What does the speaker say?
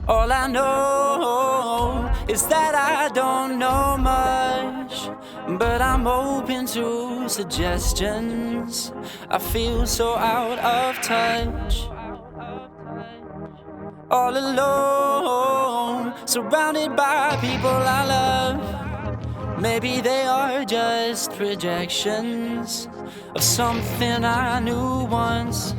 All I know is that I don't know much, but I'm open to suggestions. I feel so out of touch. All alone, surrounded by people I love. Maybe they are just projections of something I knew once.